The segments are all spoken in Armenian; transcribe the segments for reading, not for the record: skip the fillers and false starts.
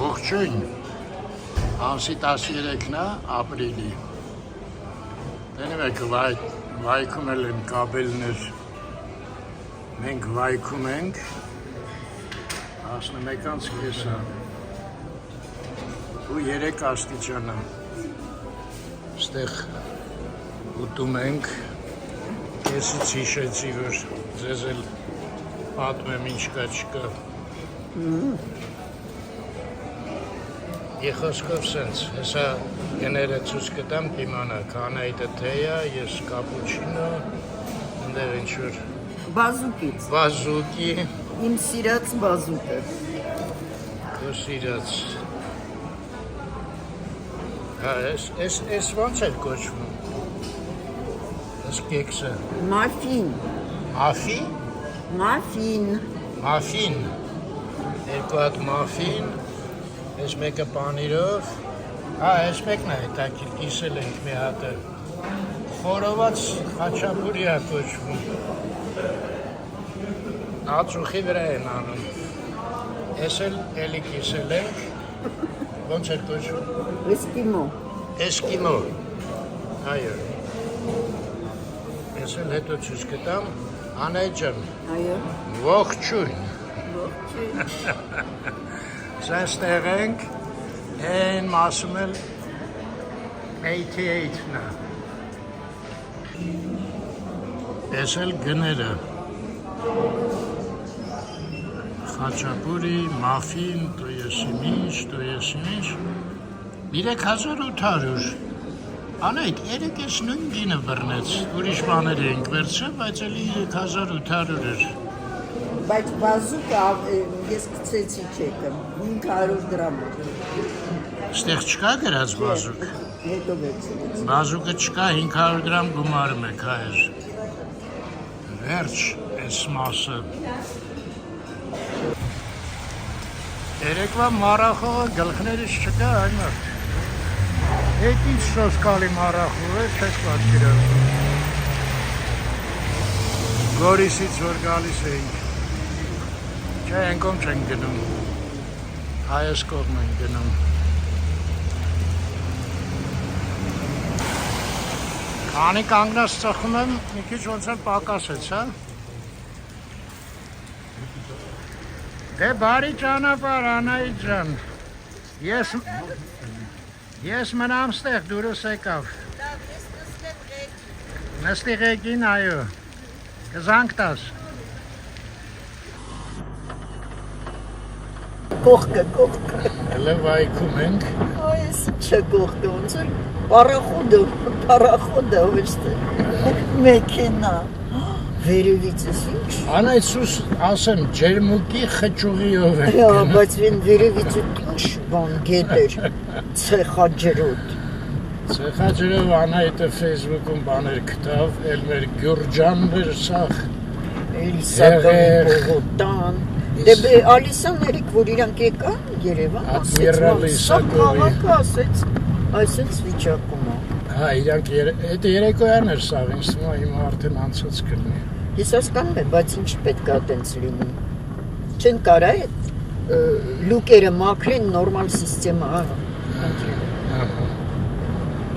Ողջույն, ամսի 13-ն է, ապրիլի։ Տենում եք վայքում են կաբելներ, մենք վայքում ենք, 11-ից կեսա ու 3 աստիճան է, ստեղ ուտում ենք, կեսից հիշեցի, որ ձեզ էլ պատմեմ ինչ կա չկա։ Եղոսկով սենց, հեսա գները ծուց կտամ կիմանակ, Անայտը թեյա, ես կապուչինո, ընդեղ ինչ-որ Բազուկից։ բազուկի, Իմ սիրած բազուկը։ քո սիրած։ Ես ոնց էր կոչվում, ես կեքսը, Մաֆին։ մաֆի, Մաֆին։ մաֆին, երկու հատ մաֆին, ես մեկը պանիրով, ես մեկն է հետաքրքիր կիսել ենք մի հատը, խորոված խաչապուրի է կոչվում, ածուխի վրա են անում, ես էլ էլի կիսել ենք, ոնց էր կոչվում, Էսկիմո։ Էսկիմո, այո, ես էլ հետո ցույց կտամ, Անայ ջան, Այո։ ողջույն, Ողջույն։ Սենց տեղ ենք, են մասում էլ 88-ն է, ես էլ գները, խաչապուրի, մաֆին, то եսի ինչ, 3800, Անայք, երեկ ես նույն գինը բռնեց, ուրիշ բաներ էինք վերցրել, բայց էլի 3800 էր, Բայց բազուկը ես գցեցի չեկը, 500 գրամ է։ ստեղ չկա գրած բազուկ, Հետո վերցրեց։ բազուկը չկա 500 գրամ գումարում եք հայր, վերջ ես մասը, երեկվա մարախողը գլխներիս չկա այնմարդ, հետ ինչ սոսկալի մարախող է, չես պատկերացնում, Գորիսից որ գալիս էինք, չէ ենքոմ չենք գնում, հայս կողմ ենք գնում, քանի կանգնած ծխում եմ, մի քիչ ոնց էլ պակասեց, հա? Դե բարի ճանապարհ Անայի ջան, ես մնամ ստեղ, դուրս եկավ, նստի ղեկին, այո, կզանք տաս, Կողքը։ հլը վայքում ենք, Այս չէ կողքը, ոնց էր պարախոդը, ոչ թե մեքենա, վերևից ես ինչ։ Անայց սուս ասեմ, ջերմուկի խճուղիով ենք Հա, գնում, բայց վեն վերևից ինչ բան գետ էր, ցեխաջրոտ։ Ցեխաջրով Անայտը Facebook-ում բաներ գտավ, էլ մեր Գյուրջաններ սախ, Էլիսական Բողոտան, դե Ալիսան երիք, որ իրանք եկան Երևան, Ադմիրալ Իսակովի, այսենց վիճակում է։ հա, իրանք էդ երեկոյան էր սաղ, ինձ թվում է հիմա արդեն անցած կլինի, Ես հասկանում եմ, բայց ինչ պետք է տենց լինի։ Չեն կարա այդ լուկերը մաքրեն նորմալ սիստեմա,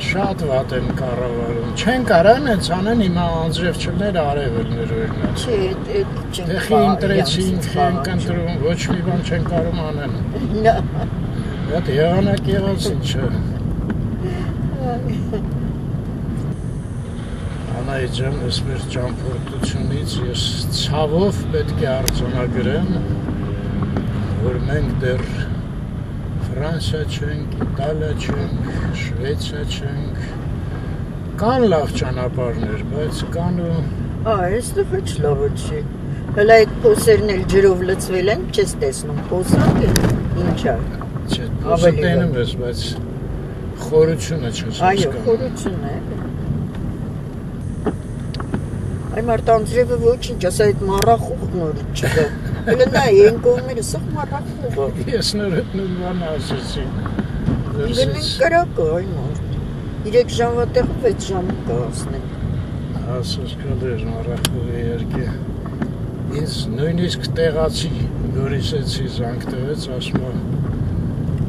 շատ վատ են կառավարում, չեն կարան էց անեն հիմա անձրև չլներ արևելներ օրինակ, Չէ, այդ չեն տեղի ընտրեցին, ենք ընտրում, ոչ մի բան չեն կարում անեն, այդ եղանակ եղած ինչը, Անայի ջան, ես մեր ճամփորդությունից ես ցավով պետք է արձանագրեմ, որ մենք դեռ Ֆրանսիա չենք, Իտալիա չենք, Շվեյցիա չենք, կան լավ ճանապարհներ, բայց կան ու այստեղ ոչ լավ չի։ Հələ այդ փոսերն էլ ջրով լցվել են, չես տեսնում, փոսակ է, ինչա։ չէ, փոսը տենում ես, բայց խորությունը չես Այո, հասկանում։ խորություն է։ Այ մարդ անձրևը ոչինչ, ասա այդ մառախուղ նոր չկա։ Հələ նա են կողմերը սա մառախուղ է։ Ես նորդ նույն բանը ասեցի։ Գնենք կրակը, այ մարդ։ 3 ժամվա տեղը 6 ժամ կհասնենք։ Ասոսկալեր մառախուղի երկի։ Ինձ նույնիսկ տեղացի Գորիսեցի զանգ տվեց, ասում է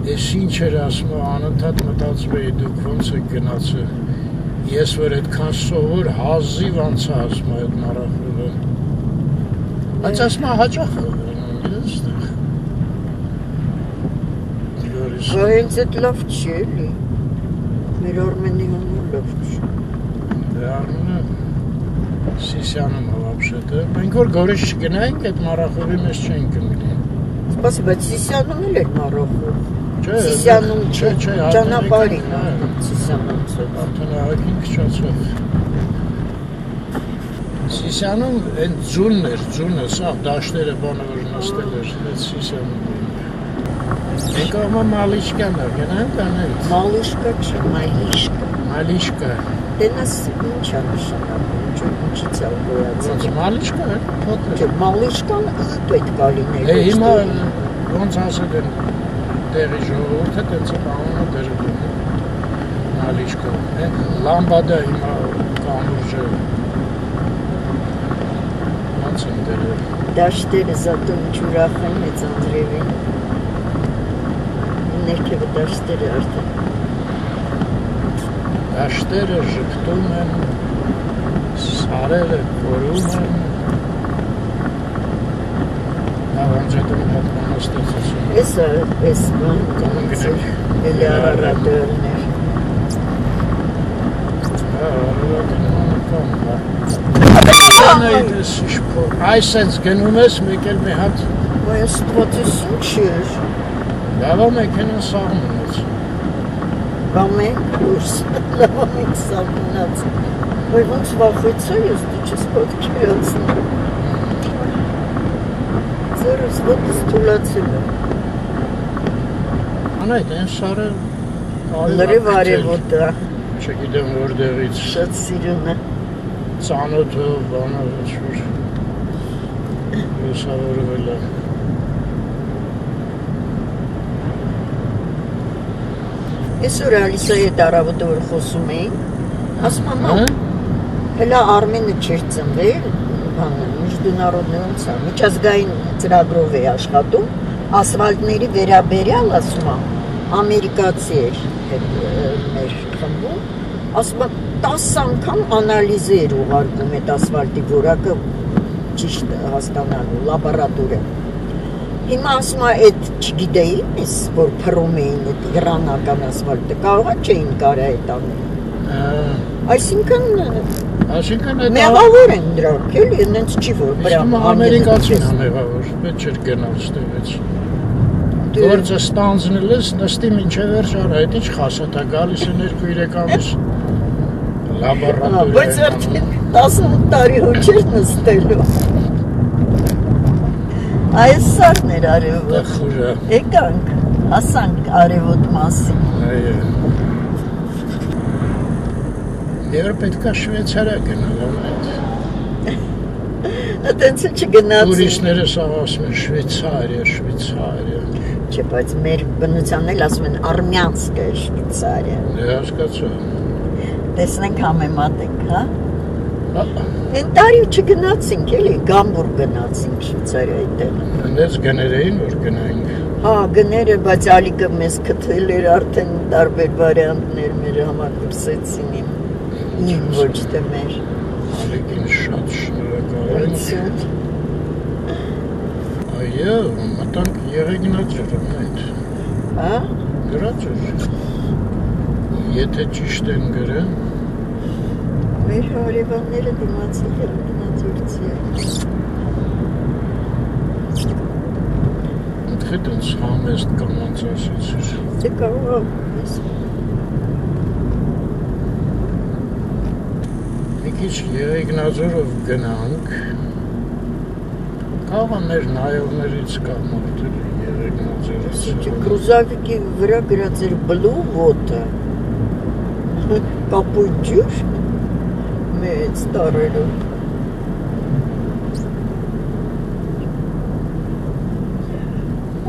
Ես ինչ էր ասում, անընդհատ մտածում էի դուք ոնց եք գնացել։ Ես որ այդքան սովոր հազիվ անցա ասում այդ մարախուլը։ Բայց ասում հաճախ ես այդտեղ։ Հենց այդ լավ չի էլի։ Մեր Արմենի համար լավ չի։ Դե Արմենը Սիսյանում է вообще-то։ Մենք որ Գորիս չգնայինք, այդ մարախուլի մեջ չենք գնի։ Սպասի, բայց Սիսյանում էլ էր մարախուլ։ Չէ, Սիսյանում չէ, ճանապարհին է Սիսյանում ցած։ Արդեն ահագին քչացավ։ Սիսյանում այն ձունը, սա դաշտերը բանը որ նստել էր, այդ Սիսյանում։ Մենք ողմա Մալիշկան է, գնանք անենք։ Մալիշկա չէ, Մալիշկա։ Դենաս ինչ է նշանակում, ինչից է գոյացել։ Ոնց Մալիշկա է, փոքր։ Չէ, Մալիշկան պետք է լիներ։ Հիմա ոնց ասել են տեղի ժողովուրդը տենց անունը դրել Մալիշկա։ Լամբադա հիմա կամուրջը ոնց են դրել։ Դաշտերը զատո ինչ ուրախ են մեծ Անդրեևին։ Ներքևը դաշտերը արդեն։ Դաշտերը ժպտում են, սարերը կորում են։ Նավանջատում հետ մանաստեցություն։ Ես բան կանցել, էլի Արարատերներ։ Այս սենց գնում ես, մեկ էլ մի հատ Այս ստվացիս ինչ էր։ լավա մեքենան սաղմունեց։ Բա մենք ուրս, լավա մենք սաղմունած։ Ոյ ոնց վախեցա ես, դու չես պատկերացնում։ Ձերս ոտս թուլացել է։ Անայդ, են սարը Լրիվ արևոտ է, չգիտեմ որտեղից շատ սիրուն է։ ծանոթով, բանը ոչ-որ լուսավորվել է։ Այսօր Ալիսայի հետ առավոտը որ խոսում էին, ասում եմ, հելա Արմենը չէր ծնվել, միջդունարոդներ ոնց է, միջազգային ծրագրով է աշխատում, ասֆալտների վերաբերյալ, ասում եմ, ամերիկացի էր մեր խմբում, ասում եմ, 10 անգամ անալիզեր ուղարկում այդ ասֆալտի որակը ճիշտ հասկանալու, լաբորատորիա։ Հիմա ասում է, այդ չգիտեին ես, որ փռում էին այդ իրանական ասֆալտը, կարողա չէին կարա այդ անել։ Այսինքն մեղավոր են դրանք, էլի, նենց չի որ բրամ ամերիկացին է մեղավոր, պետք չէր գնալ ստեղից։ Գործը ստանձնել ես, նստի մինչև վերջ արա, այդ ինչ խասատ է, գալիս է 2-3 ամիս լաբորատորիա։ Բայց արդեն 18 տարի հոչեր նստելու։ Այս սարն էր արևոտ, եկանք, հասանք արևոտ մասին։ Եվր պետք է Շվեցարիա գնալ այդ։ Այդենց չգնացին։ Տուրիստները սաղ ասում են Շվեցարիա։ Չէ, բայց մեր բնության էլ ասում են Արմյանսկա Շվեցարիա։ Դե հասկացա։ Տեսնենք համեմատենք, հա։ Են տարի չգնացինք, էլի, Գամբուրգ գնացինք Շվեցարիայի տեղ։ Հենց գներ էին, որ գնայինք։ Հա, գները, բայց Ալիկը մեզ կթել էր արդեն տարբեր վարիանտներ մեր համակուրսեցին իմ ոչ թե մեր։ Ալիկին շատ շնորհակալ եմ։ Այո, մտանք Եղեգնաձորը այդ։ Հա։ Գրած էր։ Եթե ճիշտ եմ գրել։ Մեր հարևանները դիմացել են Եղեգնաձորցի։ Այդ ընց համեստ կանանց ասեցիր։ Դե կարող ես։ Մի քիչ Եղեգնաձորով գնանք։ Կարող է մեր նայողներից կա մարդը Եղեգնաձորից։ Կրուզավիկի վրա գրած էր Blue Water։ Կապույտ ջուր։ Մեծ տարերով։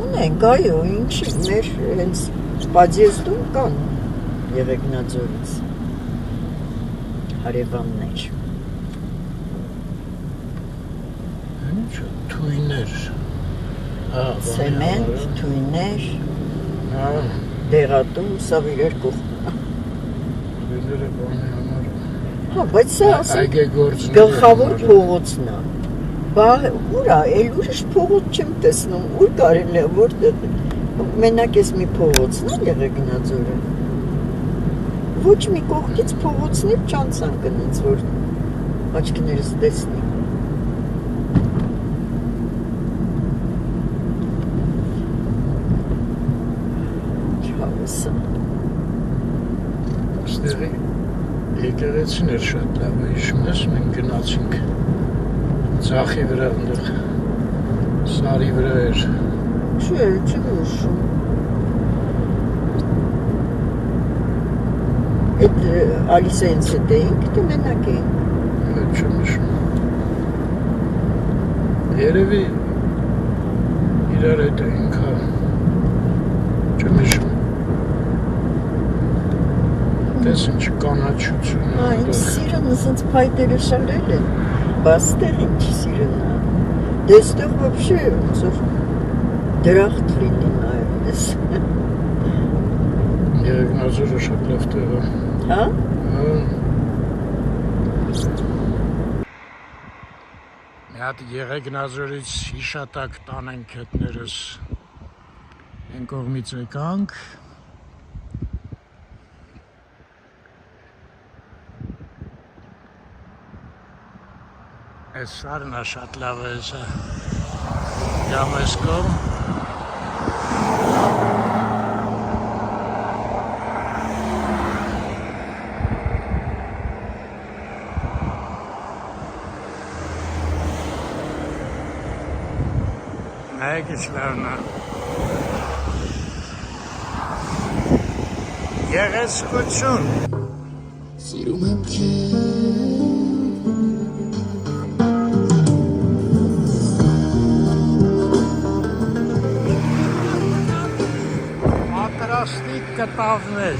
Ունենք, այո, ինչի, մեր հենց Պադիեզդում կան Եղեգնաձորից հարևաններ։ Ինչ թույներ։ Ցեմենտ, թույներ։ Հա, դեղատու, սա իրար կողմն։ դուները բանի համար։ Հա, բայց սա ասեմ Այգեգործների գլխավոր համար։ փողոցն է։ Բա ուր է, էլ ուրիշ փողոց չեմ տեսնում, ուր կարելի է, որտեղ մենակ էս մի փողոցն է Եղեգնաձորը։ Ոչ մի կողքից փողոցն էլ չանցան կնից, որ աչքներս տեսնի։ Չհավեսա։ Ստեղի եկեղեցին էր շատ լավ, հիշում ես, մենք գնացինք ձախի վրա ընդեղ, սարի վրա էր, Չէ, չեմ ուշում։ Այդ Ալիսայից հետ էինք, դե մենակ էինք։ չեմ հիշում։ Երևի իրար հետ էինք, հա, չեմ հիշում։ Տես ինչ կանաչություն Հա, ինչ սիրունը սենց փայտերը շարել են, բաստեղ ինչ սիրունը։ Դե ստեղ вообще ծոր դրախտ լինի նայում ես։ Եղեգնաձորը շատ լավ տեղ է։ Հա? Մի հատ Եղեգնաձորից հիշատակ տանենք հետներս են կողմից եկանք Այս սարն է շատ լավ է սա Յամեսկով Այգիչ լավն է Եղեսկություն Սիրում եմ քեզ Պատրաստիկ կտավներ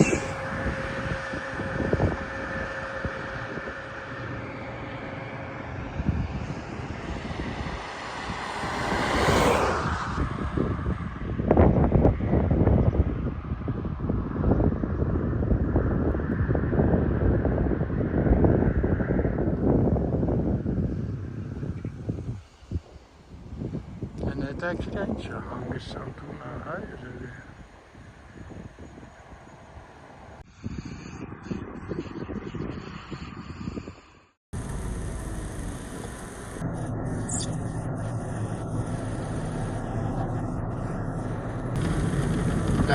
Հետաքրքիր է ինչ է հանգստան տունը, հա, երևի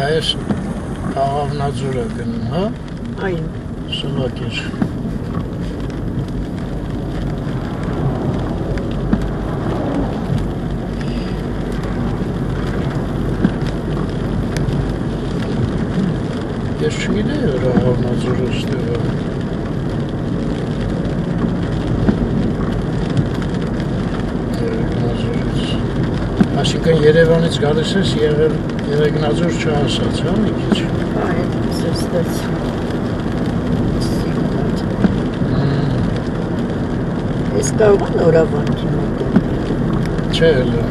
Այս Աղավնաձոր է գնում, հա, Այն, սնակ էր Ես չգիտեի, որ Աղավնաձորը ստեղ է Եղեգնաձորից Այսինքն Երևանից գալիս ես Եղեգնաձոր չհասած, հա, մի քիչ այն, սստեց սիրունատ Ես կարող են օրավանքի մոտ Չէ էլը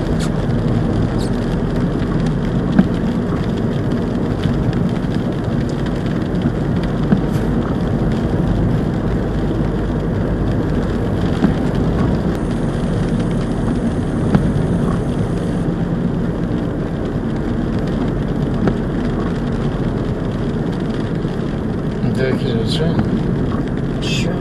Դեքիրեց, հա Չէ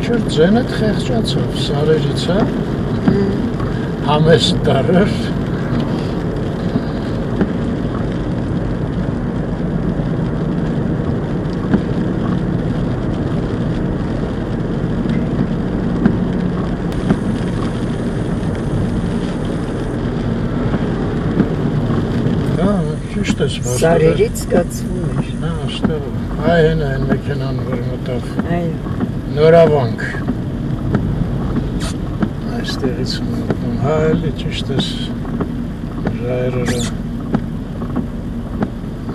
Չէր ձենդ խեղճացավ, սարերից, հա Համեստ դարր Ճիշտ ես վաստր Սարերից զգացվում էր Հա, ստեղ Այ հեն այն մեքենան որ մտավ Այո Նորավանք Այստեղից մտնում Հա, էլի ճիշտ ես Ժայռերը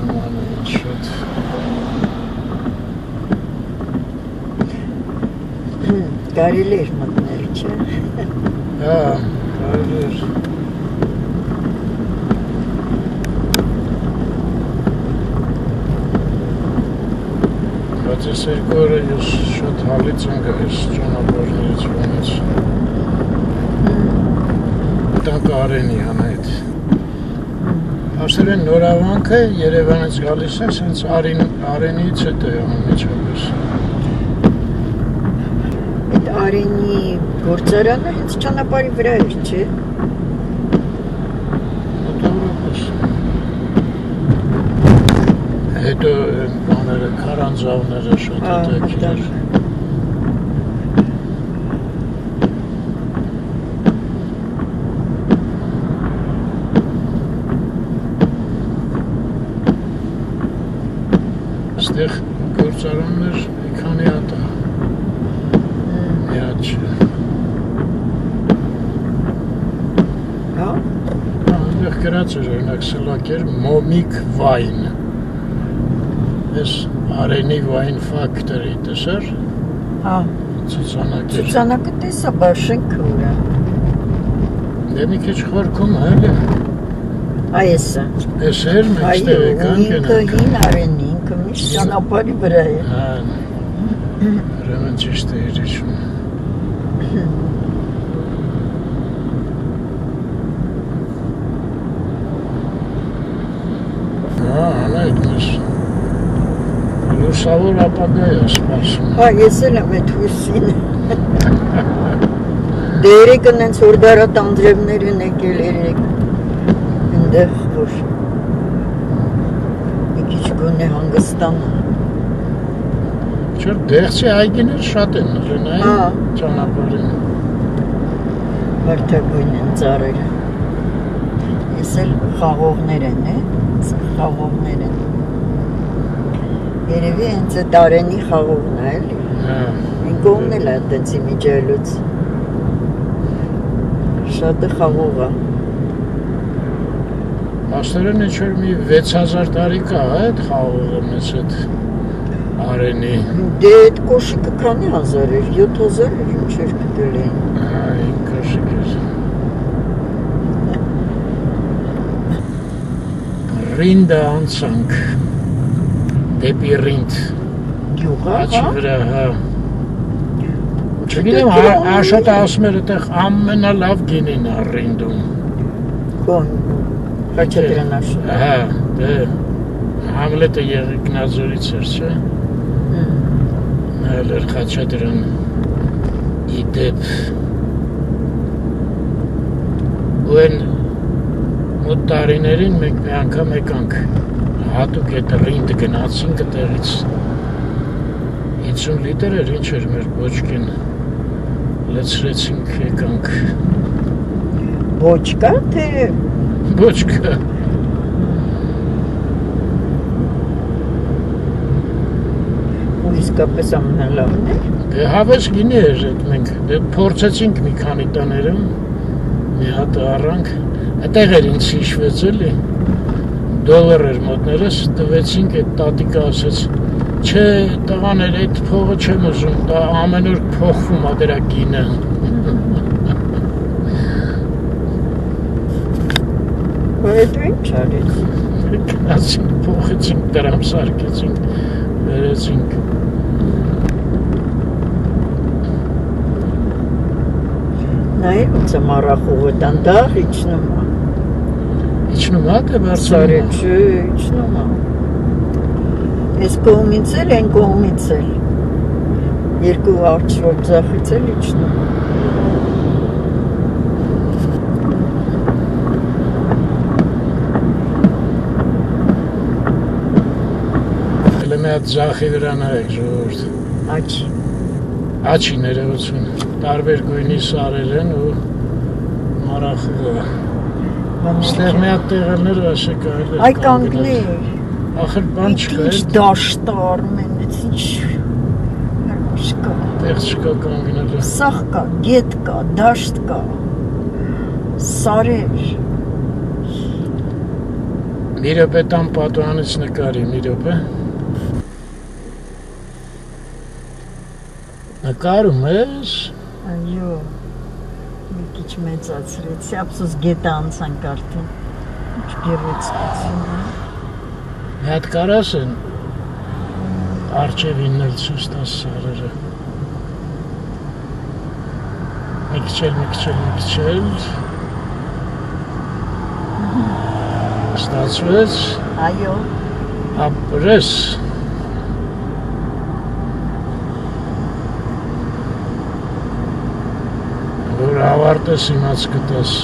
Աման են շատ Կարելի էր մտնել, չէ Հա, կարելի էր Ձեզ երկու օրը ես շատ հալից ընկա ես ճանապարհներից վանից։ Տանք Արենի անայդ։ Ասել են նորավանքը Երևանից գալիս է, սենց Արենից հետո է անմիջապես։ Այդ Արենի գործարանը հենց ճանապարհի վրա էր, չէ՞։ Մոտավորապես։ Հետո բաները, քարանձավները շատ հետաքրքիր էր։ Այստեղ գործարաններ մի քանի հատ է։ Մի հատ չէ։ Հա։ Այնտեղ գրած էր օրինակ սլակեր Մոմիկ Վայն։ Ես Արենի Wine Factory տեսար։ Հա։ Ցուցանակեր։ Ցուցանակը տեսա, բայց շենքը ուր է։ Դե մի քիչ խորքում է, էլի։ Այս է։ Էս էր մենք ստեղ եկանք ինքը հին Արենի, ինքը միշտ ճանապարհի վրա է։ Հա։ Ուրեմն ճիշտ է հիշում։ Հա, անայդ մեզ լուսավոր ապագա է սպասում։ Հա, ես էլ եմ այդ հույսին։ Դերեկն հենց որ դարատ անդրևներ են եկել երեք։ Այնտեղ որ մի քիչ գոնե հանգստանա։ Չէ, դեղցի այգիներ շատ են եղել այն Հա։ ճանապարհին։ Վարդագույն են ծառերը։ Ես էլ խաղողներ են, խաղողներ են։ Երևի հենց այդ Արենի խաղողն է, էլի։ Հա։ Այն կողմն էլ է այդպես իմիջայլուց։ Շատ խաղող է։ Ասել են ինչ-որ մի 6000 տարի կա այդ խաղողը մեծ այդ Արենի։ Դե այդ կոշիկը քանի հազար էր, 7000 էր, ինչ էր գտել էին։ Հա, այն կոշիկ էր։ Ռինդը անցանք։ Դեպի Ռինդ։ Գյուղը, Աչի հա։ վրա, հա։ Չգիտեմ, Աշոտը ասում էր այդտեղ ամենալավ գինին է Ռինդում։ Կոն, Խաչատրյան Աշոտ։ Հա, դե Համլետը Եղիկնաձորից էր, չէ՞։ Այլ էր Խաչատրյան իդեպ։ Ու են մոտ տարիներին մենք մի անգամ եկանք հատուկ այդ Ռինդը գնացինք այդտեղից 50 լիտր էր, ինչ էր մեր բոճկին լցրեցինք եկանք Ոչկա, թե բոճկը ու իսկապես ամենալավն է։ դե հավես գինի էր այդ մենք դե փորձեցինք մի քանի տաները մի հատ առանք այդտեղ էր ինձ հիշվեց էլի $1 էր մոտներս տվեցինք այդ տատիկը ասեց չէ տղաներ այդ փողը չեմ ուզում դա ամեն օր փոխվում է դրա գինը Այդ ինչ արեց։ գնացինք փոխեցինք դրամ սարքեցինք վերեցինք Նայ ոնց է մառախուղը դանդաղ իջնում է։ իջնում է թե բարձրանում Սարը չէ, իջնում է։ Այս կողմից էլ, այն կողմից էլ։ Երկու արջ որ ձախից էլ իջնում է։ Էլ մի հատ ձախի վրա նայեք ժողովուրդ Աչ։ Աչի ներողություն տարբեր գույնի սարեր են ու մառախուղը Ստեղ մի հատ տեղերներ ասե կարելի է Այ կանգնիր։ Ախր բան չկա Ինչ դաշտ Արմեն, այդ ինչ չկա։ Տեղ չկա կանգնելու Սախ կա, գետ կա, դաշտ կա։ Սարեր։ Մի րոպե տան պատուհանից նկարի, մի րոպե Նկարում ես Այո։ Մի քիչ մեծացրեցի, ափսոս գետը անցանք արդեն։ Ինչ գեղեցկություն է։ Մի հատ կարաս են Արջևինն էլ ցույց տաս սարերը։ Մի քիչ էլ։ Ստացվեց։ Այո։ Ապրես։ Որ ավարտես իմաց կտաս։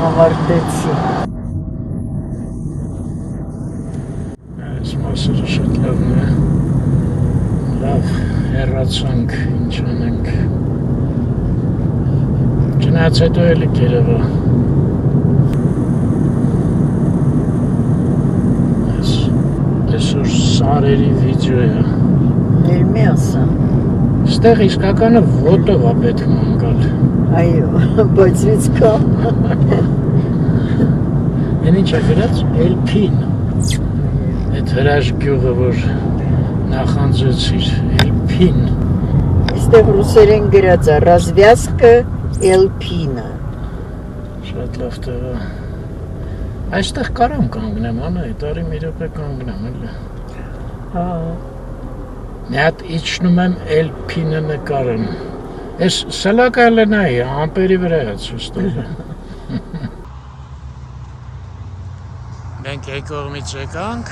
Ավարտեցի։ Այս մասերը շատ լավն է։ Լավ, հեռացանք, ինչ անենք։ Չնայած հետո էլի կերևա։ Այսօր սարերի վիդեո է։ Էլ մի ասա։ Ստեղ իսկականը ոտով է պետք մանգալ։ Այո, բայց ինձ կա։ Են ինչ է գրած, Էլփին։ Այդ հրաշ գյուղը, որ նախանձեցիր, Էլփին։ Այստեղ ռուսերեն գրած է развязка Էլփինը։ Շատ լավ տեղ է։ Այստեղ կարամ կանգնեմ, անա, տարի մի րոպե կանգնեմ, էլի։ Հա։ Մի հատ իջնում եմ Էլփինը նկարեմ։ Այս սլակալը նայ, ամպերի վրա է ցույց տալը։ Մենք այդ կողմից եկանք։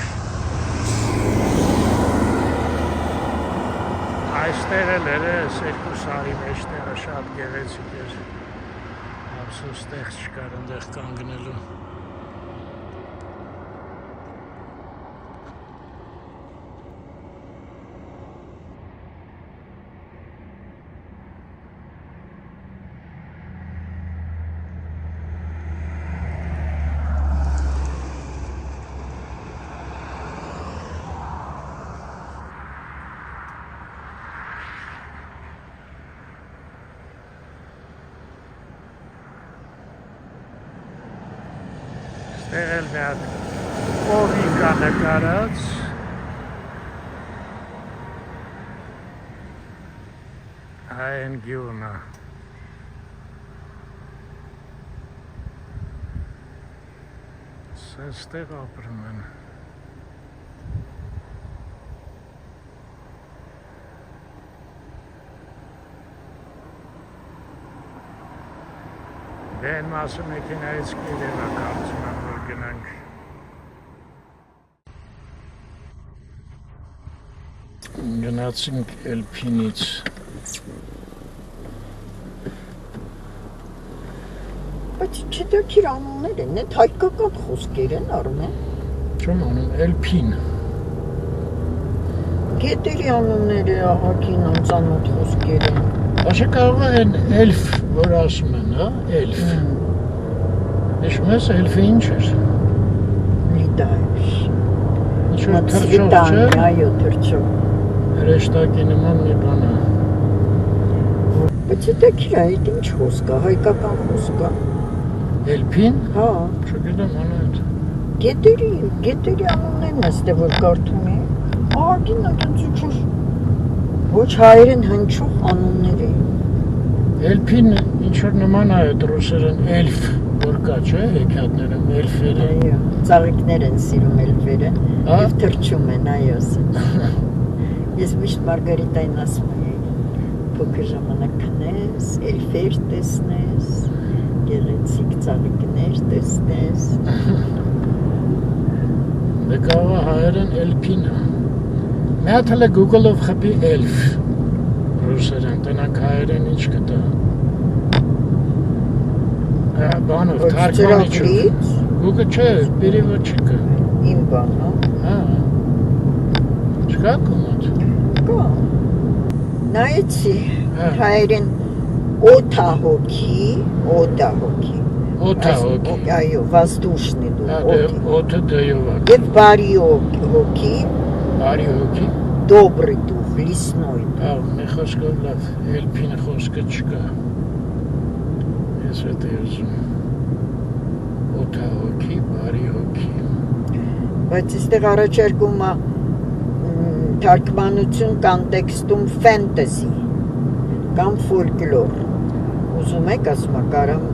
Այստեղ էլ էր էս երկու սարի մեջտեղը շատ գեղեցիկ էր։ Ափսոս տեղ չկար այնտեղ կանգնելու։ Տեղել մի հատ կողի կա նկարած այն գյուղն է ստեղ ապրում են Դեն մասը մեքենայից կիրել է կարծում եմ, որ գնանք։ Գնացինք Էլփինից։ Բայց չդոքիր անուններ են, այդ հայկական խոսքեր են Արմեն։ Չեմ անում, Էլփին։ Գետերի անունները ահագին անծանոթ խոսքեր են։ Աշե կարող է են էլֆ, որ ասում են, հա, էլֆ։ Հիշում ես էլֆը ինչ էր։ Լիտայր։ Ինչ-որ թռչող չէ։ Այո, թռչող։ Հրեշտակի նման մի բան է։ Բայց դա քիրա այդ ինչ խոսք է, հայկական խոսք է։ Էլփին։ Հա։ Չգիտեմ անա այդ։ Գետերի անուններն է, ստե որ կարդում է։ Ահագին այդպես ոչ հայերեն հնչող անուններ են։ Էլփին ինչ-որ նման է այդ ռուսերեն էլֆ, որ կա, չէ, հեքիաթները, էլֆերը։ Այո, ծաղիկներ են սիրում էլֆերը և թռչում են, այո։ Ես միշտ Մարգարիտային ասում եմ, փոքր ժամանակ քնես, էլֆեր տեսնես, գեղեցիկ ծաղիկներ տեսնես։ Դե կարող է հայերեն էլփին է։ Մի հատ հələ Google-ով խփի էլֆ ռուսերեն, տնանք հայերեն ինչ կտա։ Բանով, թարգմանիչով։ Google չէ, переводчика։ Իմ բանով։ Հա։ Չկա կոմոդ։ Կա։ Նայեցի, հայերեն օթահոգի, օդահոգի։ Օթահոգի։ Այո, воздушный дух։ Օթը դյով է։ Եվ բարի հոգի։ Բարի հոգի։ Добрый дух, лесной дух։ Ահա, մի խոսքով լավ, էլփին խոսքը չկա։ Ես այդ եմ ուզում։ Օթահոգի, բարի հոգի։ Բայց այստեղ առաջարկում է թարգմանություն կոնտեքստում ֆենտեզի կամ ֆոլկլոր։ Ուզում եք, ասում եմ, կարամ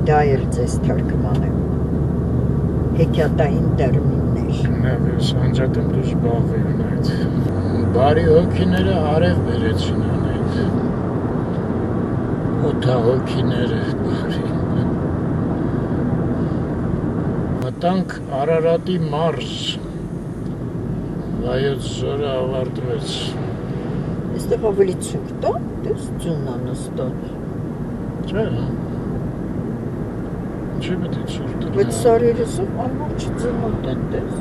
դա էլ ձեզ թարգմանեմ։ Հեքիաթային տերմիններ։ Նավես անջատեմ դու զբաղվեն այդ։ Բարի հոգիները արև բերեցին անայդ։ Օթա հոգիները բարի։ Մտանք Արարատի մարզ։ Վայոց զորը ավարտվեց։ Այստեղ ավելի ցուրտ է, դες ձյունն անստոտ։ Չէ։ Չէ պետք է ցուրտ։ Բայց սարերսով ամառ չձնոտ են, դες։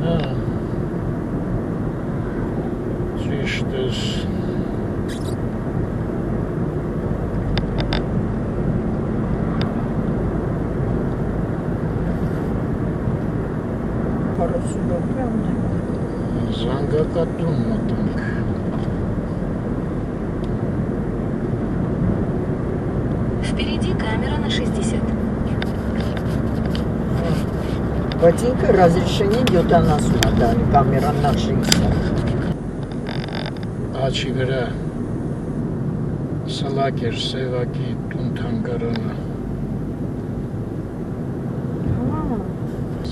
Հա։ Ճիշտ ես։ Զանգակատուն մտանք։ Впереди камера на 60. Բայց ինքը разрешение 70 է դանի կամերան նա 60։ Աչի վրա սլակ էր Սևակի տուն թանգարանը։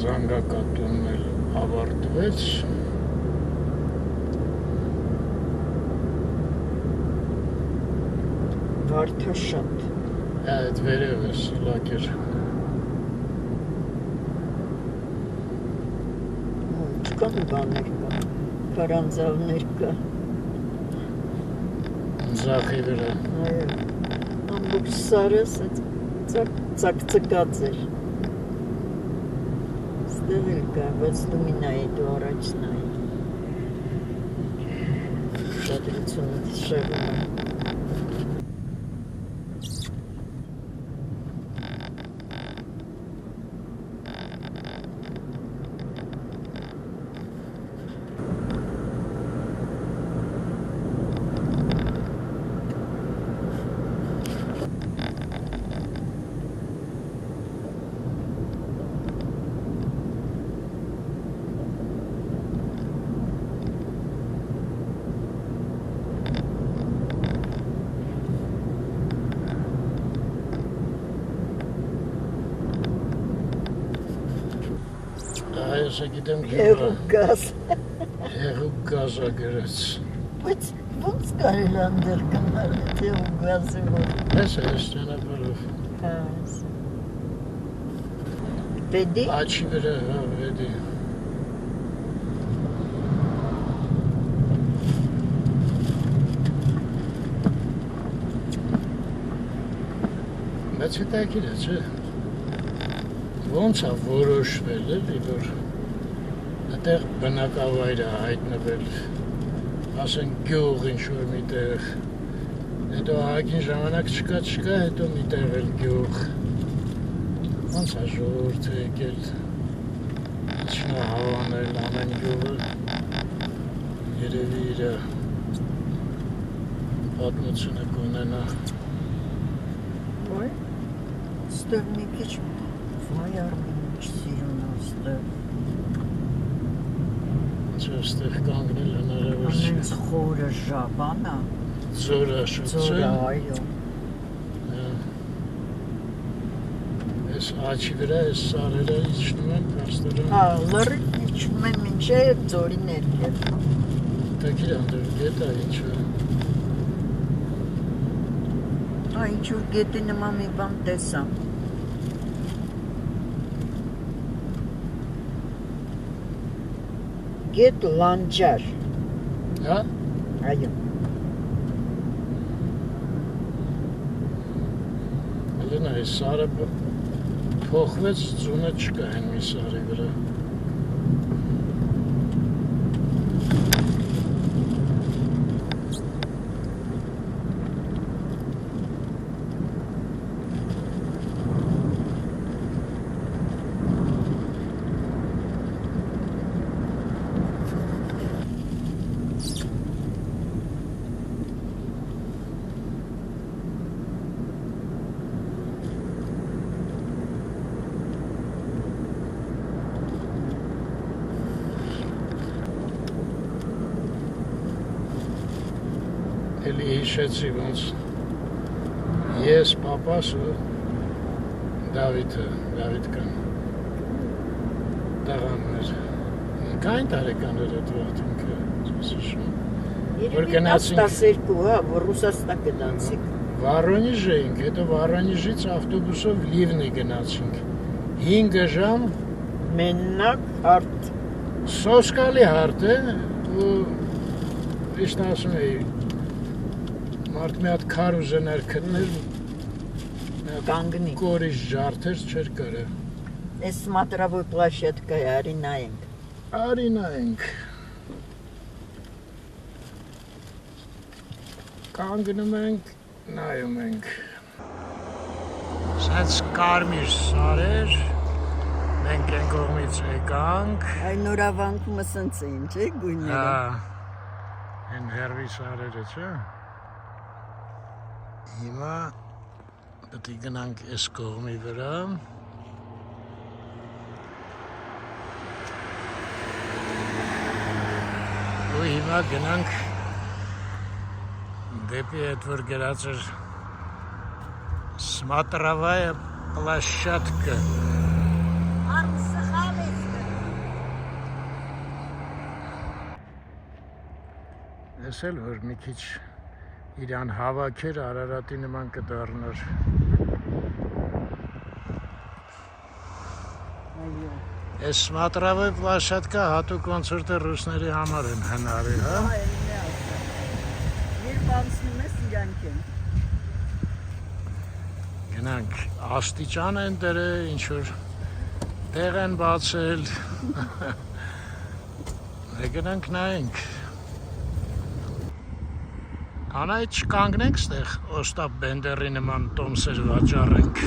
Զանգակատունն էլ ավարտվեց։ Վարդաշատ։ Այդ վերև է սլակ էր։ Չկան բաներ կա, քարանձավներ կա։ Ձախի վրա։ Այո, ամբողջ սարը ծակծկած էր։ Ստեղ էլ կա, բայց դու մի նայի, դու առաջ նայի։ Շադրությունդ շեղում է։ Այս գիտեմ Հեղուկ գազ։ հեղուկ գազա գրեց։ Բայց ոնց կարելի է անդել գնալ հեղուկ գազի որ։ Այս է ճանապարհով։ Այս։ Պետի։ Աչի վրա, հա, վեդի։ Բայց հետաքրքիր է, չէ՞։ Ոնց է որոշվել էլի, որ այդտեղ բնակավայր է հայտնվել, ասենք գյուղ ինչ-որ միտեղ, հետո ահագին ժամանակ չկա, հետո միտեղ էլ գյուղ, ոնց է ժողովուրդը եկել, իջնա հավանել ամեն գյուղը, երևի իր պատմությունը կունենա։ Ոյ, ստեղ մի քիչ Վայ Արմեն ինչ սիրուն աստեղ։ Չէ, ստեղ կանգնել հնարավոր չէ։ Անենց խորը ժաբանա։ Ձորաշուտ չէ։ Ձորը, այո։ Այս աչի վրա այս սարերը իջնում են փաստորեն։ Հա, լրիվ իջնում են մինչև ձորի ներքև։ Տակիր անդր գետ է ինչ է։ Հա, ինչ-որ գետի նման մի բան տեսա։ Գետ լանջար։ Հա։ Այո։ Ելնա այս սարը փոխվեց, ձունը չկա այն մի սարի վրա։ Էլի հիշեցի ոնց ես պապասը Դավիթկան տղաներ կային տարեկաններ այդ վաղթունքը հիշում Երևի 12, հա, որ Ռուսաստան գնացիք։ Վառոնիժ էինք, հետո Վառոնիժից ավտոբուսով Լիվնի գնացինք 5 ժամ Մենակ հարթ սոսկալի հարթ է ու իշտ ասում էի մարդ մի հատ քար ուզենար քններ կանգնի։ կորիշ ջարդեր չէր կարա Էս смотровой площадкой արի նայենք։ Արի նայենք կանգնում ենք նայում ենք Սենց կարմիր սարեր մենք են կողմից եկանք Այ նորավանքումը սենց էին, չէ՞ գույները։ Են հերվի սարերը, չէ՞։ Հիմա պետք է գնանք այս կողմի վրա։ Ու հիմա գնանք դեպի այդ որ գրած էր Смотровая площадка։ Ես էլ որ մի քիչ իրան հավաքեր Արարատի նման կդառնար։ Այս Смотровой площадка հատուկ ոնց որ թե ռուսների համար են հնարի, հա։ Երբ անցնում ես իրանք են։ Գնանք աստիճան են դրել, ինչ որ տեղ են բացել։ Դե գնանք նայենք։ Անայդ չկանգնենք ստեղ Օստապ Բենդերի նման տոմսեր վաճառենք։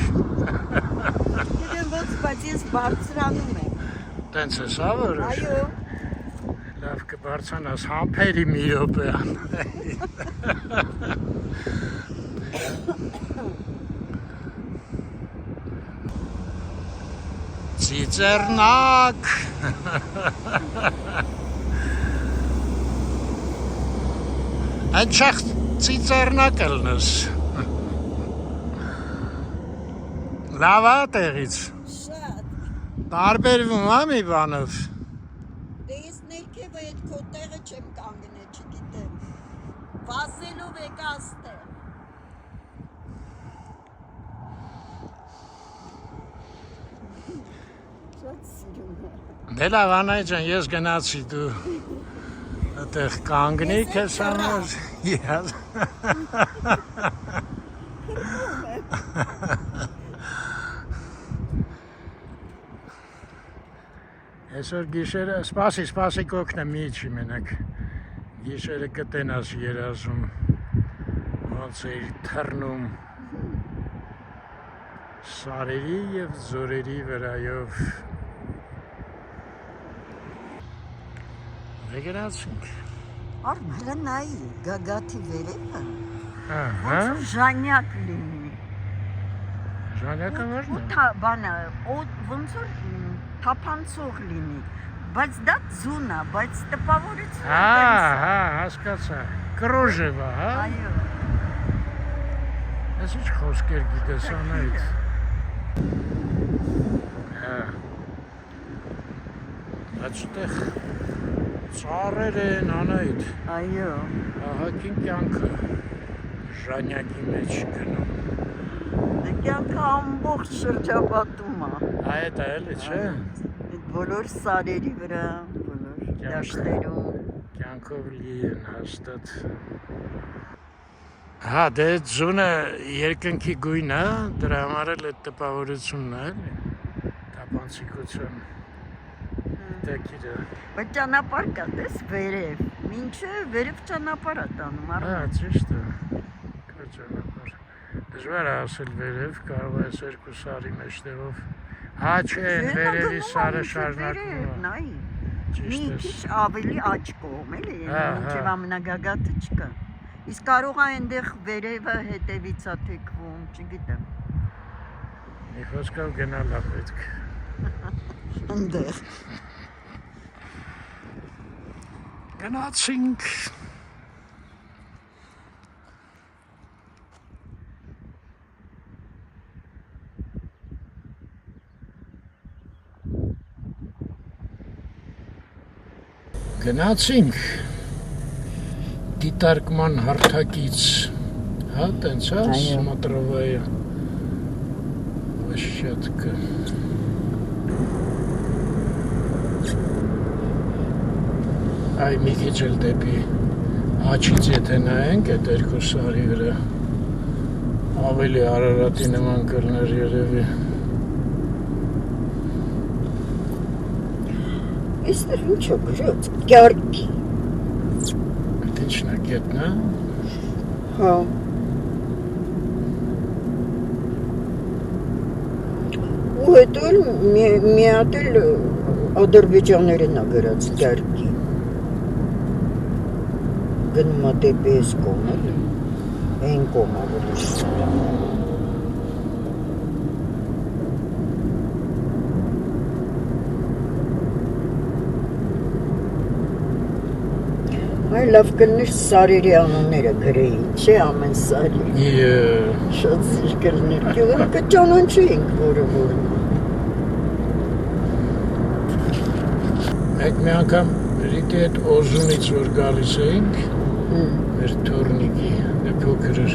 Գիտեմ ոնց, բայց ես բարձրանում եմ։ Տենց ես հա որ։ Այո։ Լավ կբարձրանաս համբերի մի րոպե ան։ Ծիծեռնակ։ Անչախ ծիծեռնակ ելնես։ Լավ է տեղից։ Շատ։ Տարբերվում է մի բանով։ Դե ես ներքևը այդ քո տեղը չեմ կանգնել, չգիտեմ։ Վազելով եկա աստեղ։ Շատ սիրում եմ։ Դե լավ Անայ ջան, ես գնացի դու այդտեղ կանգնի քեզ համար։ Ես։ Այսօր գիշերը, սպասի կօգնեմ մի չի մենակ։ Գիշերը կտենաս երազում, ոնց էիր թռնում սարերի և ձորերի վրայով։ Դե գնացինք։ Արմ հլը նայի, գագաթի վերևը։ Ահա։ Ժանյակ լինի։ Ժանյակը որն է։ Ու բանը, ոնց որ թափանցող լինի, բայց դա ձուն է, բայց տպավորությունը Հա, հասկացա։ Կրոժևա, հա։ Այո։ Ես ինչ խոսքեր գիտես Անայդ։ Հա։ Բայց տեղ ծառեր են Անայդ։ Այո։ Ահագին կյանքը ժանյակի մեջ գնում։ Դե կյանքը ամբողջ շրջապատում է։ Այդ է էլի, չէ։ Այդ բոլոր սարերի վրա, բոլոր դաշտերում։ Կյանքով լի են հաստատ։ Հա, դե ձունը երկնքի գույն է, դրա համար էլ այդ տպավորությունն է, էլի։ Տապանցիկություն։ Տակիրը։ Բայց ճանապարհ կա, տես վերև։ Մինչև վերև ճանապարհ է տանում, Հա, ճիշտ է։ Կա ճանապարհ։ Դժվար է ասել վերև, կարող է երկու սարի մեջտեղով։ Հա, չէ, վերևի սարը շարունակվում է։ Նայ։ Մի Ճիշտ է։ քիչ ավելի աջ կողմ էլի, Հա, մինչև հա։ ամենագագաթը չկա։ Իսկ կարող է այնտեղ վերևը հետևից է թեքվում, չգիտեմ։ Մի խոսքով գնալ է պետք։ Այնտեղ։ Գնացինք։ Գնացինք դիտարկման հարթակից, հա, տենց, հա, Այո։ Սմատրովայը, վաշյատկը։ Այ մի քիչ էլ դեպի Աչից եթե նայենք այդ երկու սարի վրա, ավելի Արարատի նման կլներ երևի։ Այստեղ ինչ է գրած, կյարկի։ Այդ ինչն է գետն, հա։ Հա։ Ու հետո էլ մի հատ էլ ադրբեջաներեն է գրած կյարկի։ Գնում է դեպի այս կողմ էլի, այն կողմ ավելի շուտ։ Այ լավ կլներ սարերի անունները գրեի, չէ ամեն սարի։ Շատ զիր կլներ, գյուղը կճանաչեինք որը որը։ Մեկ մի անգամ Ռիտի հետ Օզունից որ գալիս էինք, մեր թորնիկի փոքր էր,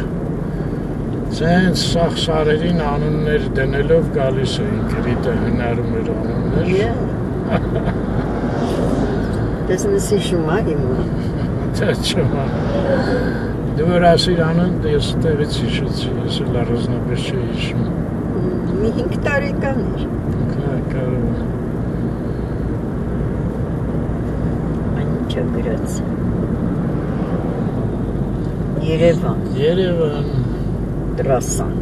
ցենց սաղ սարերին անուններ դնելով գալիս էինք, Ռիտը հնարում էր անուններ։ Տեսնես հիշում է հիմա։ Դա չմա։ Դու որ ասիր անուն, ես տեղից հիշեցի, ես էլ առանձնապես չի հիշում։ Մի 5 տարեկան էր։ Կարող է։ Ինչ է գրած։ Երևան, Երևան, տրասան։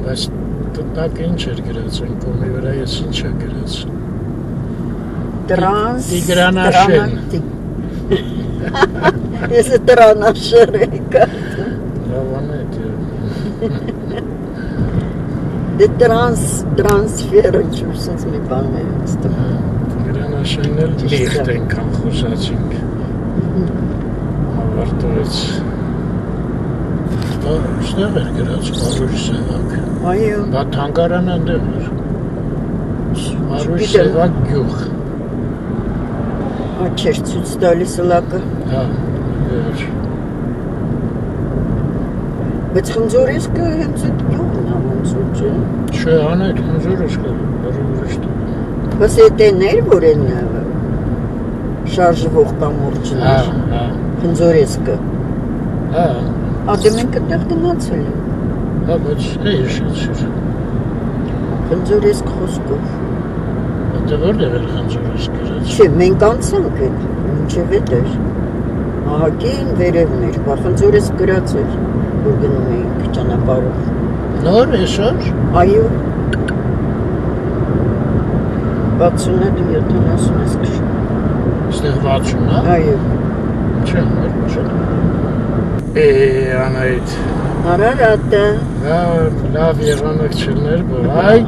բայց տակ ինչ էր գրած այն կողմի վրա, ես ինչ է գրած։ Տրանս, Տիգրանաշեն։ Ես է տրանաշեր էի կարդում։ Լավ անետ է։ Դե տրանսֆերը չուսած մի բան է ստում։ Տիգրանաշենն էլ լիխտ ենքան խոսացինք։ Ավարտորեց։ Ստեղ էր գրած Մարուշ Սևակ։ Այո։ Բա թանգարանը ընդեղ էր։ Մարուշ Սևակ գյուղ։ Չէր ցույց տալիս լակը։ Հա, էր։ Բայց խնձորեսկը հենց այդ գյուղն է ոնց որ չէ։ Չէ, անետ խնձորեսկը, ուրիշ տեղ։ Բայց էդ էներ որ են շարժվող կամուրջն Հա, էր։ հա։ Խնձորեսկը։ Հա, Ադե մենք այդտեղ գնացել ենք։ հա, բայց հիշեցիր։ Խնձորեսկ խոսքով։ Դե որտեղ էր խնձորեսկ գրած։ Չէ, մենք անցանք այդ, մինչև էդ էր։ Ահագին վերևն էր, խնձորեսկ գրած էր, որ գնում էինք ճանապարհով։ Նոր այսօր։ Այո։ 60-ը դու 70 ես քշում։ Ստեղ 60, հա։ Այո։ Չէ, չէ։ Անայդ։ Արարատը։ Լավ եղանակ չլներ, որ այ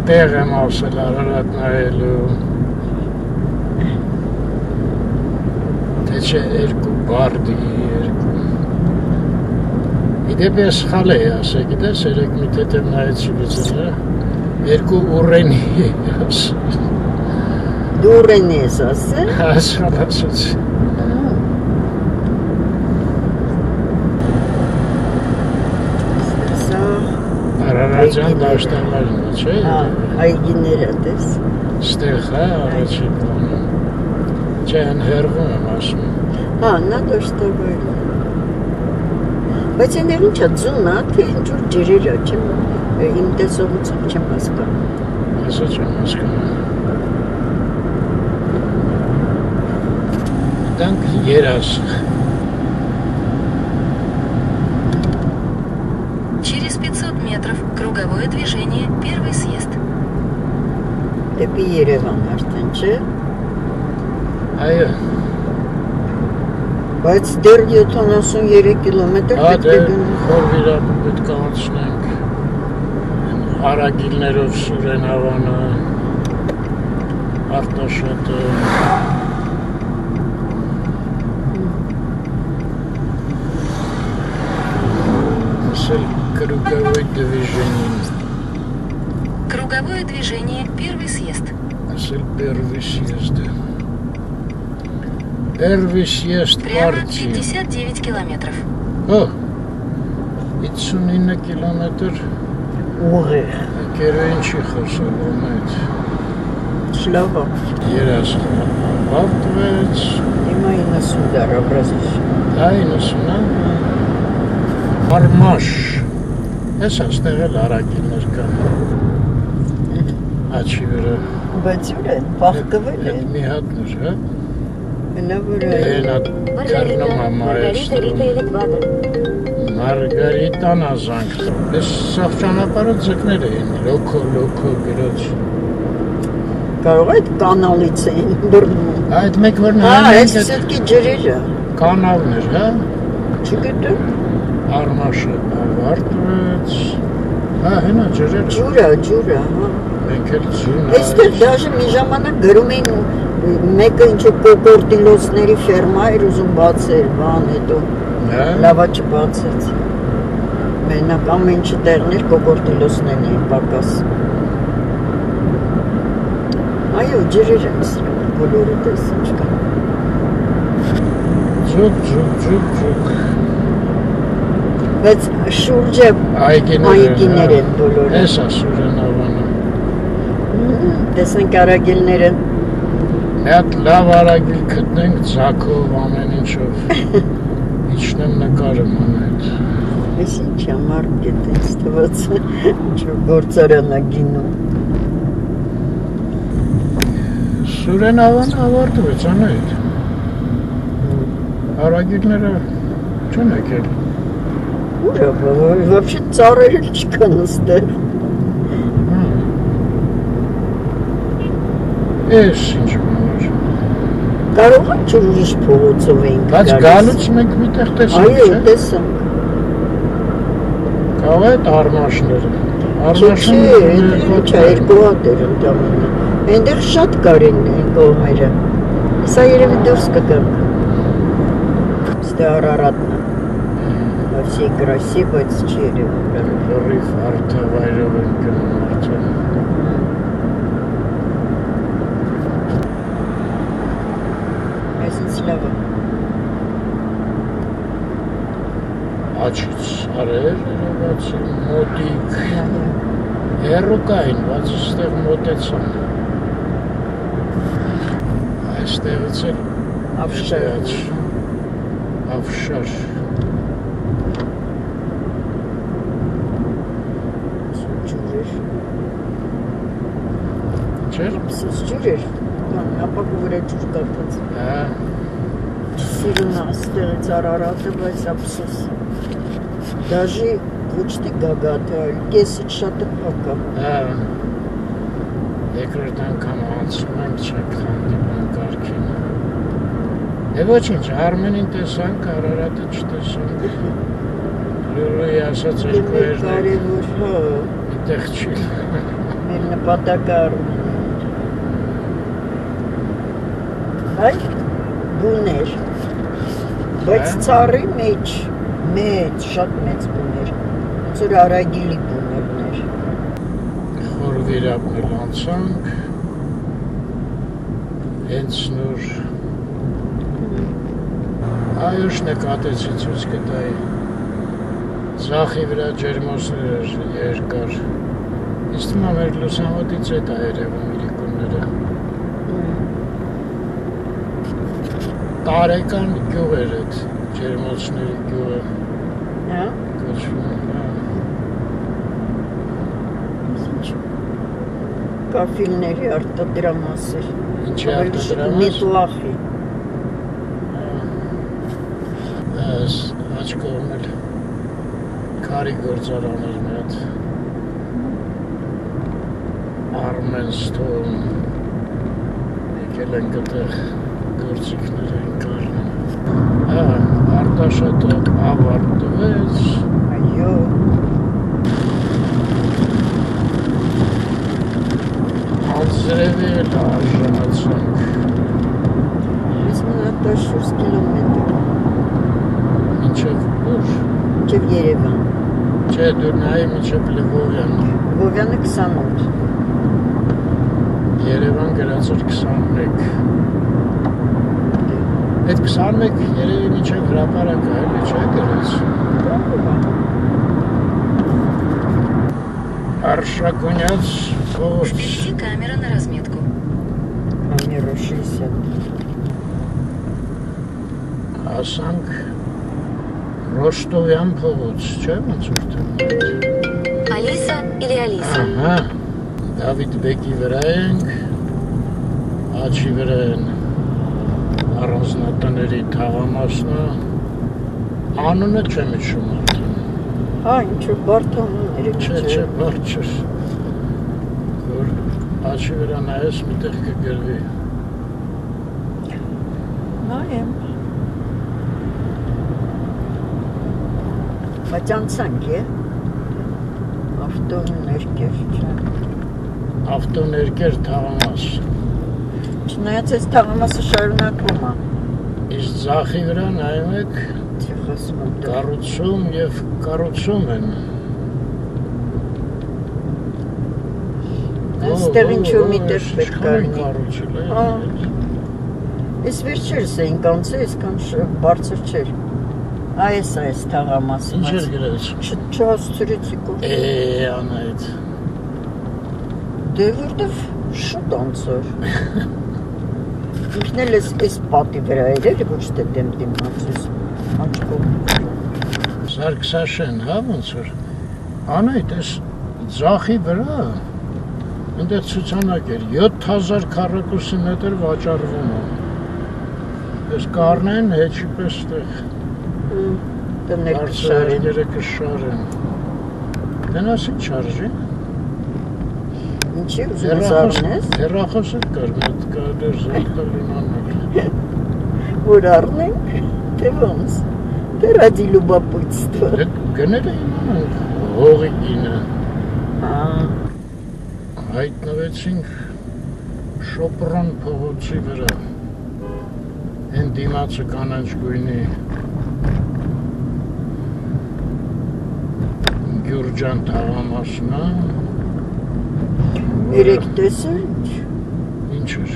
տեղ եմ ասել Արարատ նայելու։ Թե չէ երկու բարդի, երկու։ Իդեպ ես խալ էի ասել, գիտես, երեք մի թեթև նայեցի վիծերը, երկու ուռենի ասել։ Դու ուռենի ես ասել։ Ասալ ասեցի։ Արարատյան դաշտամարն է, չէ՞։ Այգիները տես։ Ստեղ հա, առաջի բանը։ Չէ, հերվում եմ ասում։ Հա, նա դաշտամարն է։ Բայց այն էլ ինչա ձուն է, թե ինչ որ ջրեր է, չեմ իմ տեսողությամբ չեմ հասկանում։ Ասա չեմ հասկանում։ Դանք երաս։ Через 500 метров круговое движение, первый съезд. Դեպի Երևան արդեն, չէ։ Այո։ Բայց դեռ 73 կիլոմետր Հա, պետք դե է գնանք։ խորվիրա պետք է անցնենք։ Արագիլներով Սուրեն Հավանը, Արտաշատը։ Ասել կրուգավոյ դվիժենին։ Круговое движение, первый съезд. Ասել Բերվի սիեզդը։ Первый съезд Прямо партии. 59 километров. О, 59 կիլոմետր Ուղիղ։ գերոին չի խոսում այդ Շլավա։ երասխան ավարտվեց, Հիմա 90 դար образиш։ 90-ը Արմաշ, ես աստեղ էլ արագիլներ կան, աչի վրա, Բայց ուր են, պաղկվել այդ են։ մի հատներ, հա, Հնավոր է։ հենա կրնում ամայեստրում, Մարգարիտան ազանք, ես սաղ ճանապարը ձկներ էին, լոքո գրոց, Կարող այդ կանալից էին բռնում։ այդ մեկ որ Հա, նայում այս ենք այդ սետքի ջրերը։ կանավներ, հա, Չգիտեմ։ Արմաշը ավարտվեց, հա, հենա ջրերը, Ջուրը, հա։ մենք էլ ձյուն Այստեղ դաժե մի ժամանակ գրում էին մեկը ինչ կոկորտիլոսների ֆերմա էր ուզում բացել, բան հետո հա, լավա չբացեց։ Մենակ ամեն ինչի տեղներ կոկորտիլոսներն էին պակաս։ Այո, ջրեր են սրանք, բոլորը տեսին չկա։ ձուկ, Բայց շուրջը այգիներ են բոլորը։ ես ասուրեն ավանը, Տեսնենք արագելները։ մի հատ լավ արագիլ կտնենք ձակով ամեն ինչով, իչնեմ նկարım անետ, Այս ինչ համար գետենց թվաց գործարանա գինում։ Սուրեն ավանը ավարտվեց անետ, արագիլները չեն եկել, Ուրա, вообще ծառեր էլ չկան ստեղ։ ես ինչ բանար, Կարող է չէ ուրիշ փողոցով էինք բայց գալուց մենք միտեղ տեսանք, Այո, չէ, տեսանք։ կավ այդ արմաշները, Չէ, ինչ է, երկու հատ էր ընդամենը։ Այնտեղ շատ կարեն են կողմերը։ Սա երևի դուրս կգանք։ Ստե Արարատն է։ Вообще красиво, բայց չի երևի։ լրիվ արդավայրով են գնում արդեն, Այսինչ լավ է։ աչից արեր, երևացի, մոտիկ, հեռու կային, բայց ստեղ մոտեցան, այստեղից էլ Ավշար։ ավշար, Ջուրեր։ չէր, Սուս ջուրեր։ Ապակու վրա ջուր կապած։ հա, Սիրուն է ստեղից Արարատը, բայց ափսոս։ Դաժի ոչ թե գագաթը, այլ կեսից շատ է փակա։ հա, երկրորդ անգամ անցում ենք, չեք հանդիպում կարգին, ոչինչ, Արմենին տեսանք, Արարատը չտեսանք, լուրուի ասաց երկու երնեք, Կարևոր, հա, այդեղ չի, մեր նպատակը Արմենն է։ Այ բուներ, բայց ծառի մեջ, շատ մեծ բուներ, ոնց որ արագիլի բուներներ։ խորվիրապն էլ անցանք, հենց նոր, այոչ նկատեցի ցույց կտայի, ձախի վրա ջերմոցներ երկար, իսկ հիմա մեր լուսամուտից հետ է երևում իրիկունները, տարեկան գյուղ էր այդ ջերմոցների գյուղը, Հա։ կոչվում, Կաֆիլների արտադրամասեր։ ինչի արտադրամաս, Մետլախի։ այս աչ կողմն էլ քարի գործարան էր մի հատ, Armenstone, եկել են գտեղ գործիքներ են կարնում, արտաշատը ավարտվեց, Այո։ անձրևի էլ արժանացանք, Ես մնաց 14 կիլոմետր։ մինչև ուր, Մինչև Երևան։ չէ դու նայի մինչև Լվովյան, Լվովյանը 28։ Երևան գրած էր 21, Այդ 21 երևի միջև հրապարակը էլի չէ գրած։ Արշակունյաց փողոց։ Впереди камера на разметку. Камера 60. Հասանք Ռոստովյան փողոց, չէ՞ ոնց որ թե։ Алиса или Алиса? Ահա, Դավիթ Բեկի վրա ենք, աչի վրա են առանձնատների թաղամասնը, անունը չեմ հիշում արդեն։ Հա, ինչ-որ բարդ անուններ Չէ, բարդ չէ։ Որ աչի վրա նայես միտեղ կգրվի։ նայեմ։ Բայց անցանք է։ Ավտոներկեր չէ։ Ավտոներկեր թաղամաս։ Չնայած այս թաղամասը շարունակվում է։ Իսկ ձախի վրա նայում եք Չի խոսում եմ դեռ։ կառուցում եւ կառուցում են։ Այստեղ ինչ-որ միտեղ պետք է լինի։ Կառուցել է։ Հա։ Այս վերջերս էինք անցել, այսքան բարձր չէր։ Այս թաղամասը։ Ինչ էր գրած։ Չհասցրեցի կող։ Անայդ։ Դե որտեվ շուտ անցոր։ Ինքն էլ այս պատի վրա էր էլի, ոչ թե դեմ անցես աչքով։ Սարգսաշեն, հա ոնց որ։ Անայդ, այս ձախի վրա այնտեղ ցուցանակ էր 7000 քառակուսի մետր վաճառվում է։ Այս կառնեն հեչի պես տեղ։ Տներ կշարեն։ կշարեն։ Դենաս ինչ արժի։ Ինչի ուզում ես առնես։ Հեռախոսը կար, մետ կա դեր զատել իմանալ։ Որ առնենք, թե ոնց։ Թե ради любопытства։ Դե գնել է իմանալ հողի ինը։ Հա։ Հայտնվեցինք Շոպրոն փողոցի վրա։ Են դիմացը կանաչ գույնի Գյուրջան թաղամասն է։ Երեք տեսել Ինչ էր։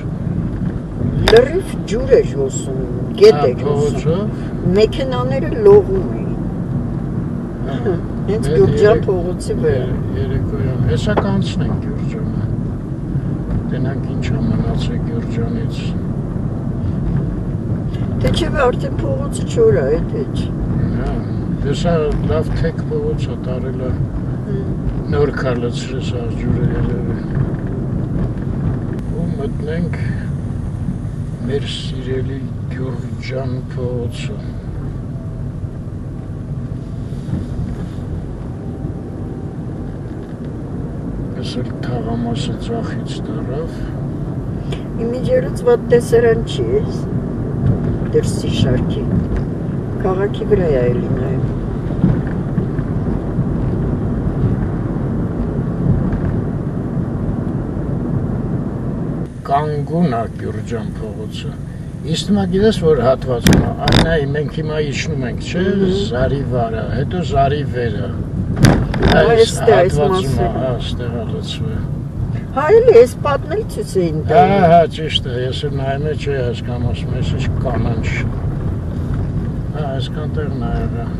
լրիվ ջուր էր հոսում, գետ էր հոսում։ Փողոցով։ Մեքենաները լողում էին։ Հենց Գյուրջան փողոցի վրա։ Երեկոյան։ Հեսա կանցնենք Գյուրջանը։ Տենանք ինչա մնացել Գյուրջանից։ Թե չէ արդեն փողոցը չոր է, էդ։ Հա, հեսա լավ թեք փողոց է տարել է։ Նոր քալացրես աջուրը երևի։ Ու մտնենք մեր սիրելի Գյուրջան փողոցը։ Այսօր թաղամասը ձախից տարավ։ Իմիջերից վատ տեսարան չի ես։ Դրսի շարքի։ Քաղաքի վրա է էլի նայում։ Կանգուն է Գյուրջան փողոցը։ Իսկ հիմա գիտես որ հատվածում է, այնայի մենք հիմա իջնում ենք, չէ, Զարի վարը, հետո Զարի վերը։ Այս հատվածում է, հա, ստեղ է լցվել։ Հա, էլի ես պատմել ցույց էին տալիս։ Հա, ճիշտ է, ես էլ նայում եմ, չէ, այսքան ասում ես, ինչ կանանչ։ Հա, այսքան տեղ նայել է։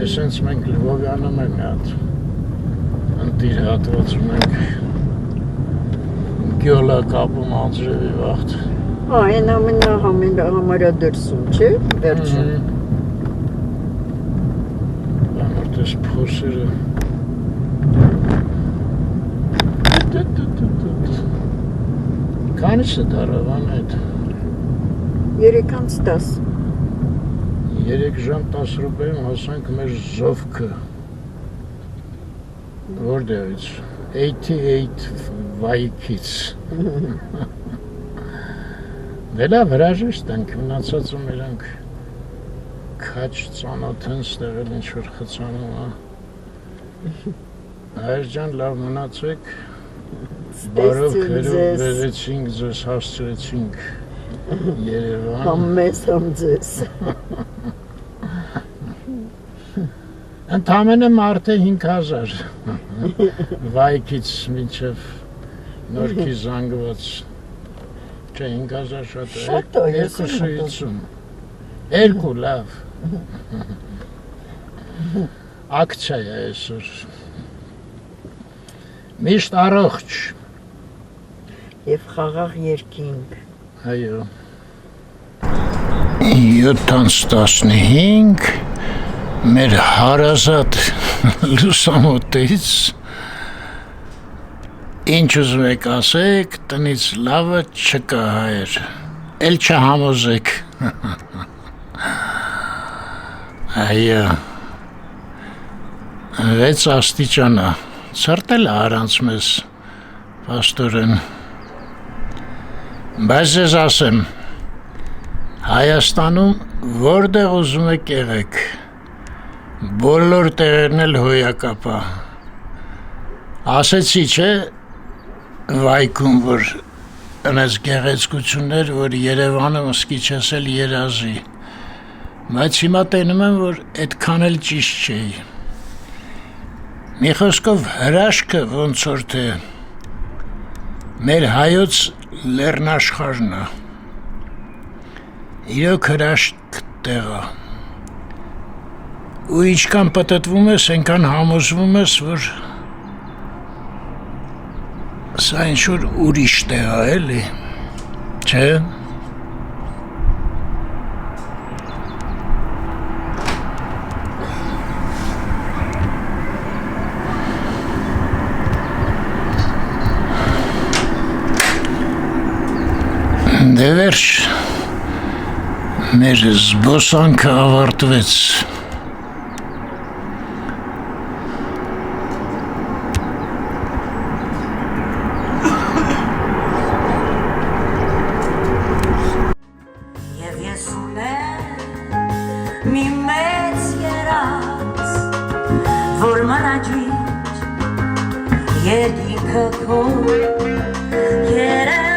Էսենց մենք Լվովյանում ենք մի հատ ընտիր հատվածում ենք գյոլա կապում անձրևի վաղտ։ Հա, այն համարյա դրսում, չէ, վերջում։ Անորտես փոսերը։ Քանից է դարավան այդ։ 3:10։ 3 ժամ 10 րոպեում հասանք մեր Զովքը։ Որտեղից։ 88 վայքից։ Դելա վրաժիշտ ենք, մնացածը մերանք քաչ ծանոթ են ստեղել ինչ-որ խցանում, հա։ Հայր ջան, լավ մնացեք, բարով քերով վերեցինք, ձեզ հասցրեցինք Երևան։ Համ մեզ, համ ձեզ։ Ընդամենը մարդը 5000 վայքից մինչև Նորքի զանգված Չէ, 5000 շատ է։ Շատ է, ես էլ 250։ Երկու լավ։ Ակցիա է այսօր։ Միշտ առողջ։ Եվ խաղաղ երկինք։ Այո։ 7:15 մեր հարազատ լուսամուտից ինչ ուզում եք ասեք, տնից լավը չկա հայր, էլ չհամոզեք, այո, 6 աստիճանա, ծրտել առանց մեզ, պաստորեն, բայց ես ասեմ, Հայաստանում որտեղ ուզում եք եղեք, բոլոր տեղերն էլ հոյակապա, ասեցի չէ, վայքում, որ ընես գեղեցկություններ, որ Երևանը մսկի չեսել երազի, բայց հիմա տենում եմ, որ այդքան էլ ճիշտ չէի, մի խոսքով հրաշքը ոնց որ թե մեր հայոց լեռնաշխարհն է, իրոք հրաշք տեղա, ու ինչքան պտտվում ես, այնքան համոզվում ես, որ սա ինչ-որ ուրիշ տեղ է, էլի, չէ՞։ Դե վերջ, մեր զբոսանքը ավարտվեց։ Եվ ես ունեմ մի մեծ երազ, որ մնաճիչ, երդիքը քո երազ